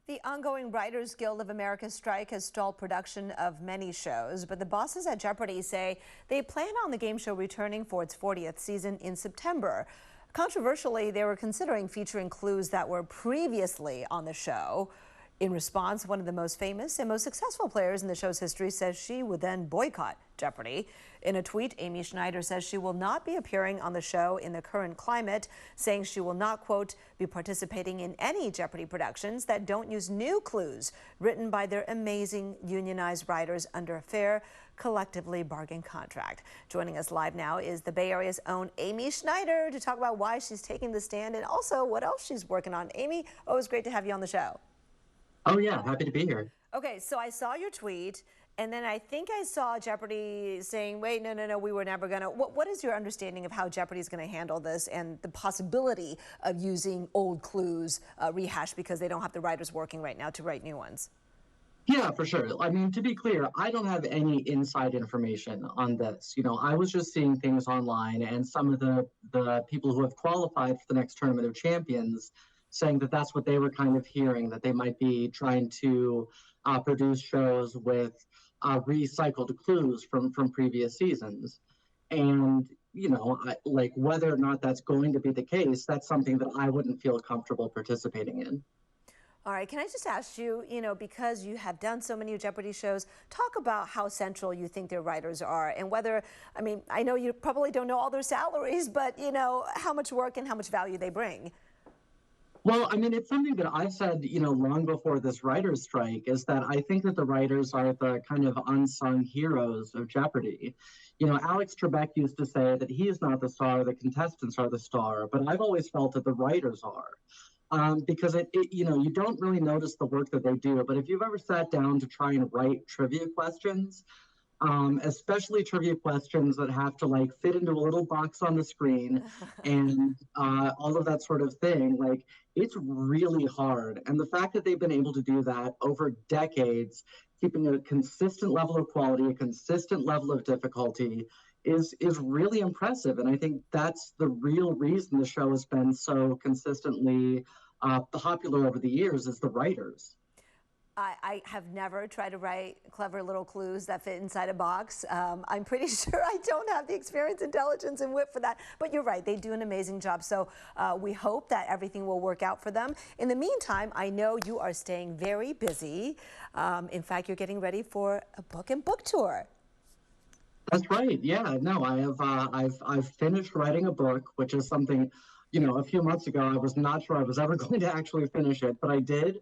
The ongoing Writers Guild of America strike has stalled production of many shows, but the bosses at Jeopardy say they plan on the game show returning for its 40th season in September. Controversially, they were considering featuring clues that were previously on the show. In response, one of the most famous and most successful players in the show's history says she would then boycott Jeopardy. In a tweet, Amy Schneider says she will not be appearing on the show in the current climate, saying she will not, quote, be participating in any Jeopardy productions that don't use new clues written by their amazing unionized writers under a fair, collectively bargained contract. Joining us live now is the Bay Area's own Amy Schneider to talk about why she's taking the stand and also what else she's working on. Amy, always great to have you on the show. Oh, yeah, happy to be here. Okay, so I saw your tweet, and then I think I saw Jeopardy saying, wait, no, we were never going to. What is your understanding of how Jeopardy is going to handle this and the possibility of using old clues rehashed because they don't have the writers working right now to write new ones? Yeah, for sure. I mean, to be clear, I don't have any inside information on this. I was just seeing things online, and some of the people who have qualified for the next Tournament of Champions saying that that's what they were kind of hearing, that they might be trying to produce shows with recycled clues from previous seasons. And, like whether or not that's going to be the case, that's something that I wouldn't feel comfortable participating in. All right, can I just ask you, because you have done so many Jeopardy shows, talk about how central you think their writers are and whether, I know you probably don't know all their salaries, but, how much work and how much value they bring. Well, it's something that I've said, long before this writer's strike, is that I think that the writers are the kind of unsung heroes of Jeopardy. Alex Trebek used to say that he is not the star, the contestants are the star, but I've always felt that the writers are. Because you don't really notice the work that they do, but if you've ever sat down to try and write trivia questions, especially trivia questions that have to fit into a little box on the screen and all of that sort of thing, it's really hard. And the fact that they've been able to do that over decades, keeping a consistent level of quality, a consistent level of difficulty, is really impressive. And I think that's the real reason the show has been so consistently popular over the years, is the writers. I have never tried to write clever little clues that fit inside a box. I'm pretty sure I don't have the experience, intelligence, and wit for that. But you're right, they do an amazing job. So we hope that everything will work out for them. In the meantime, I know you are staying very busy. In fact, you're getting ready for a book and book tour. That's right. Yeah, no, I've finished writing a book, which is something, a few months ago I was not sure I was ever going to actually finish it, but I did.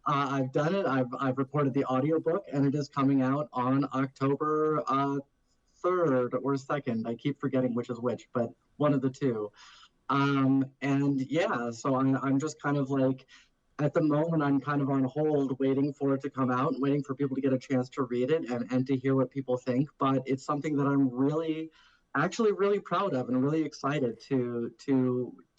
I've done it. I've recorded the audiobook, and it is coming out on October 3rd or 2nd. I keep forgetting which is which, but one of the two. And yeah, so I'm just kind of at the moment, I'm kind of on hold, waiting for it to come out, waiting for people to get a chance to read it and to hear what people think. But it's something that I'm actually really proud of and really excited to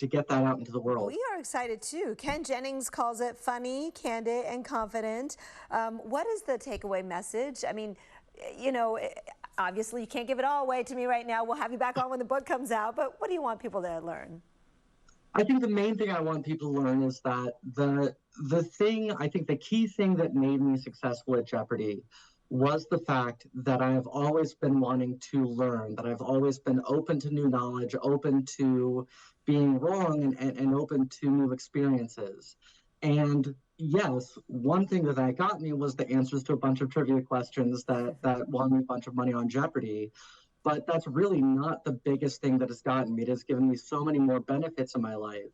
get that out into the world. We are excited too. Ken Jennings calls it funny, candid, and confident. What is the takeaway message? Obviously you can't give it all away to me right now. We'll have you back on when the book comes out, but what do you want people to learn? I think the main thing I want people to learn is that the key thing that made me successful at Jeopardy was the fact that I have always been wanting to learn, that I've always been open to new knowledge, open to being wrong, and open to new experiences. And yes, one thing that got me was the answers to a bunch of trivia questions that won me a bunch of money on Jeopardy. But that's really not the biggest thing that has gotten me. It has given me so many more benefits in my life.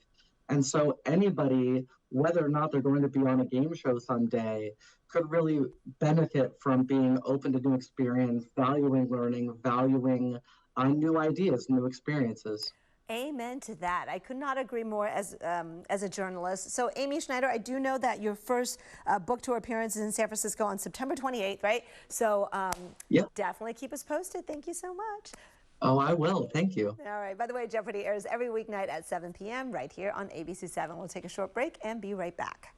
And so anybody, whether or not they're going to be on a game show someday, could really benefit from being open to new experience, valuing learning, valuing new ideas, new experiences. Amen to that. I could not agree more as a journalist. So Amy Schneider, I do know that your first book tour appearance is in San Francisco on September 28th, right? So yep. Definitely keep us posted. Thank you so much. Oh, I will. Thank you. All right. By the way, Jeopardy airs every weeknight at 7 p.m. right here on ABC 7. We'll take a short break and be right back.